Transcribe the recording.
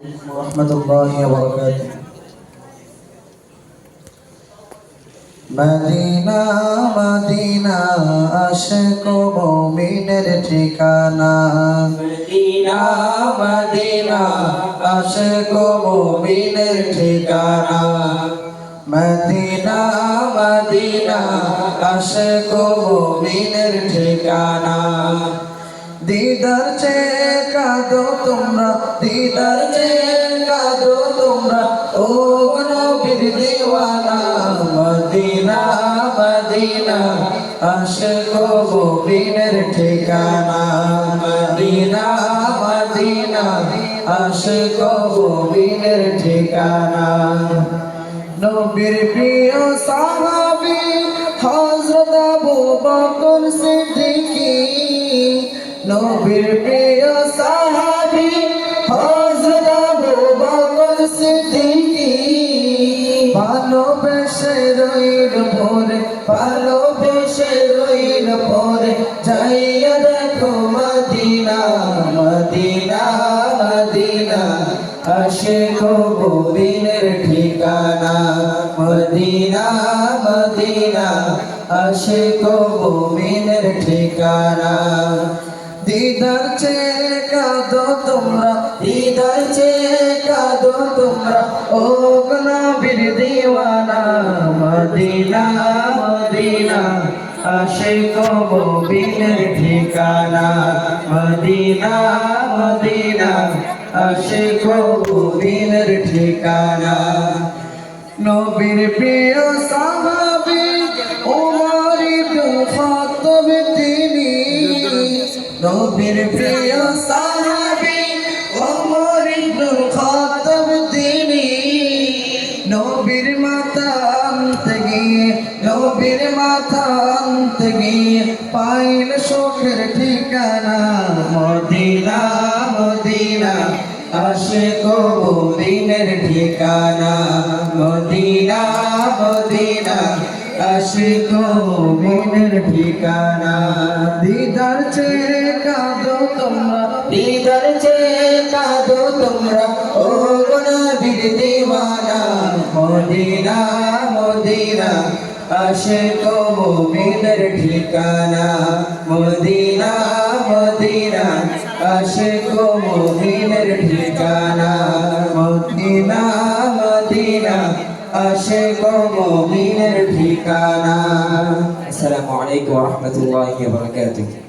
রহমতুল্লাহি ওয়া বারাকাতুহু। মদিনা মদিনা আশিক মুমিনের ঠিকানা, মদিনা মদিনা আশিক মুমিনের ঠিকানা, মদিনা মদিনা আশিক মুমিনের ঠিকানা। দিদার চেয়ে কাঁদো তোমরা, দিদার চেয়ে কাঁদো তোমরা, ও নবীর দিওয়ানা। মদিনা মদিনা আশিক মুমিনের ঠিকানা, মদিনা মদিনা আশিক মুমিনের ঠিকানা। নবীর প্রিয় সাহাবী হযরত আবু বকর সিদ্দিকী, নবীর প্রিয় সাহাবী হযরত আবু বকর সিদ্দিকী। ভালোবেসে রইল পরে, ভালোবেসে রইল পরে, যাইয়া দেখো মদিনা মদিনা মদিনা আশিক মুমিনের ঠিকানা, মদিনা মদিনা আশিক মুমিনের ঠিকানা। দিদার চেয়ে কাঁদো তোমরা, দিদার চেয়ে কাঁদো তোমরা, ও নবীর দিওয়ানা। মদিনা মদিনা আশিক মুমিনের ঠিকানা, মদিনা মদিনা আশিক মুমিনের ঠিকানা। নবীর প্রিয় সাহাবী ওমর ইবনে খাত্তাব তিনি, নবীর প্রিয় সাহাবী ওমর ইবনে খাত্তাব তিনি। নবীর মাথা আনতে গিয়ে, নবীর মাথা আনতে গিয়ে পাইল সুখের ঠিকানা। মদিনা মদিনা আশিক মুমিনের ঠিকানা, মদিনা মদিনা আশিক মুমিনের ঠিকানা। দিদার চেয়ে কাঁদো তোমরা, দিদার চেয়ে কাঁদো তোমরা, ও নবীর দিওয়ানা। মদিনা মদিনা আশিক মুমিনের ঠিকানা, মদিনা মদিনা আশিক মুমিনের ঠিকানা, মদিনা মদিনা আশিক মুমিনের ঠিকানা। আসসালামু আলাইকুম ওয়া রাহমাতুল্লাহি ওয়া বারাকাতুহু।